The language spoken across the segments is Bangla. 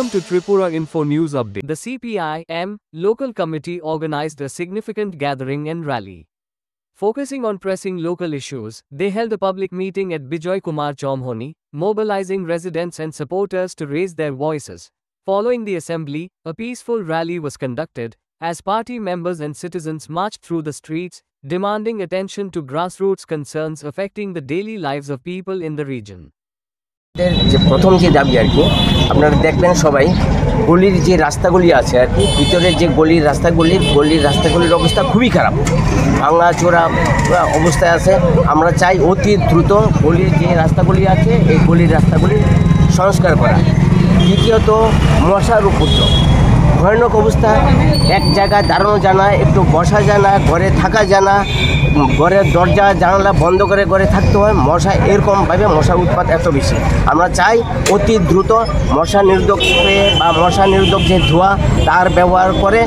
Welcome to Tripura Info News Update. The CPI-M local committee organized a significant gathering and rally. Focusing on pressing local issues, they held a public meeting at Bijoy Kumar Chomhoni, mobilizing residents and supporters to raise their voices. Following the assembly, a peaceful rally was conducted, as party members and citizens marched through the streets, demanding attention to grassroots concerns affecting the daily lives of people in the region. যে প্রথম যে দাবি আর কি আপনারা দেখবেন সবাই গলির যে রাস্তাগুলি আছে আর কি ভিতরের যে গলির রাস্তাগুলির অবস্থা খুবই খারাপ, ভাঙা চোরা অবস্থায় আছে। আমরা চাই অতি দ্রুত গলির যে রাস্তাগুলি আছে এই গলির রাস্তাগুলি সংস্কার করা। দ্বিতীয়ত মশার উপদ্রব ভয়ানক অবস্থা, এক জায়গায় দাঁড়ানো যায় না, একটু বসা যায় না, ঘরে থাকা যায় না, ঘরের দরজা জানালা বন্ধ করে ঘরে থাকতে হয়। মশা এরকমভাবে মশার উৎপাত এত বেশি। আমরা চাই অতি দ্রুত মশা নিরোধক স্প্রে বা মশা নিরোধক যে ধোঁয়া তার ব্যবহার করে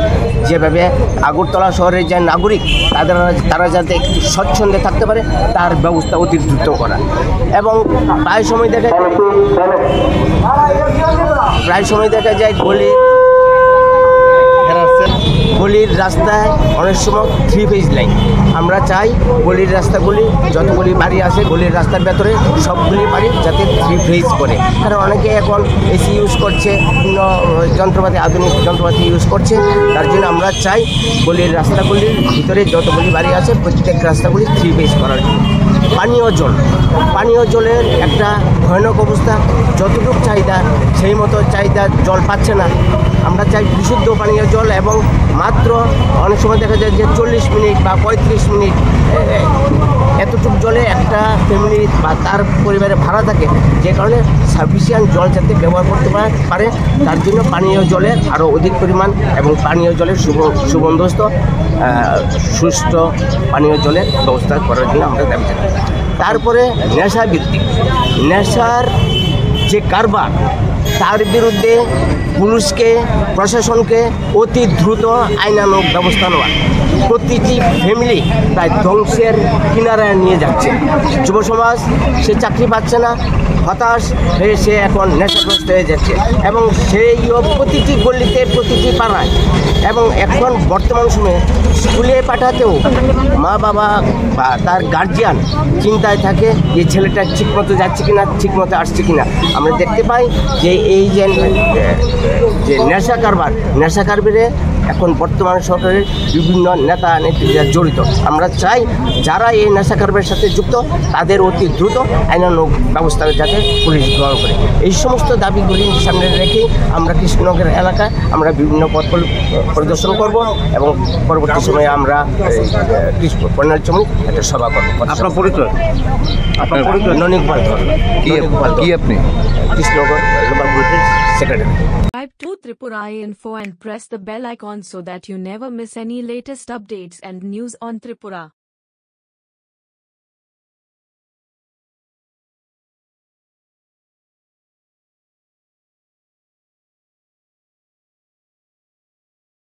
যেভাবে আগরতলা শহরের যে নাগরিক তারা যাতে একটু স্বচ্ছন্দে থাকতে পারে তার ব্যবস্থা অতি দ্রুত করা। এবং প্রায় সময় দেখা যায় গলির রাস্তায় অনেক সময় 3 ফেজ লাইন। আমরা চাই গলির রাস্তাগুলি যতগুলি বাড়ি আছে গলির রাস্তার ভেতরে সবগুলি বাড়ি যাতে 3 ফেজ করে, কারণ অনেকে এখন এসি ইউজ করছে, বিভিন্ন যন্ত্রপাতি আধুনিক যন্ত্রপাতি ইউজ করছে। তার জন্য আমরা চাই গলির রাস্তাগুলির ভিতরে যতগুলি বাড়ি আছে প্রত্যেক রাস্তাগুলি 3 ফেজ করার জন্য। পানীয় জলের একটা ভয়ানক অবস্থা, যতটুকু চাহিদা সেই মতো চাহিদা জল পাচ্ছে না। আমরা চাই বিশুদ্ধ পানীয় জল, এবং মাত্র অনেক সময় দেখা যায় যে 40 মিনিট বা 35 মিনিট এতটুকু জলে একটা ফ্যামিলি বা তার পরিবারে ভাড়া থাকে, যে কারণে সাফিসিয়েন্ট জল যাতে ব্যবহার করতে পারে তার জন্য পানীয় জলের আরও অধিক পরিমাণ এবং পানীয় জলের সুবন্দোবস্ত সুষ্ঠু পানীয় জলের ব্যবস্থা করার জন্য আমরা দাবি জানাই। তারপরে নেশার যে কারবার তার বিরুদ্ধে পুলিশকে প্রশাসনকে অতি দ্রুত আইনানুগ ব্যবস্থা নেওয়া। প্রতিটি ফ্যামিলি প্রায় ধ্বংসের কিনারায় নিয়ে যাচ্ছে। যুব সমাজ সে চাকরি পাচ্ছে না, হতাশ হয়ে সে এখন নেশাগ্রস্ত হয়ে যাচ্ছে, এবং সেইও প্রতিটি গলিতে প্রতিটি পাড়ায়। এবং এখন বর্তমান সময়ে স্কুলে পাঠাতেও মা বাবা বা তার গার্জিয়ান চিন্তায় থাকে যে ছেলেটা ঠিকমতো যাচ্ছে কিনা, ঠিকমতো আসছে কিনা। আমরা দেখতে পাই যে এই যে নেশা কারবারে এখন বর্তমান সরকারের বিভিন্ন নেতা নেত্রীরা জড়িত। আমরা চাই যারা এই নেশা কারবারের সাথে যুক্ত তাদের অতি দ্রুত আইনানুগ ব্যবস্থা যাতে পুলিশ গ্রহণ করে। এই সমস্ত দাবিগুলি সামনে রেখে আমরা কৃষ্ণনগর এলাকায় আমরা বিভিন্ন পথ পরিদর্শন করব, এবং পরবর্তী সময়ে আমরা কৃষ্ণচমনি একটা সভা করব। আপনার পরিচয়? ননিক পাল কি আপনি? কৃষ্ণনগর লোকাল গ্রুপের secretary. Subscribe to Tripura Info and press the bell icon so that you never miss any latest updates and news on Tripura.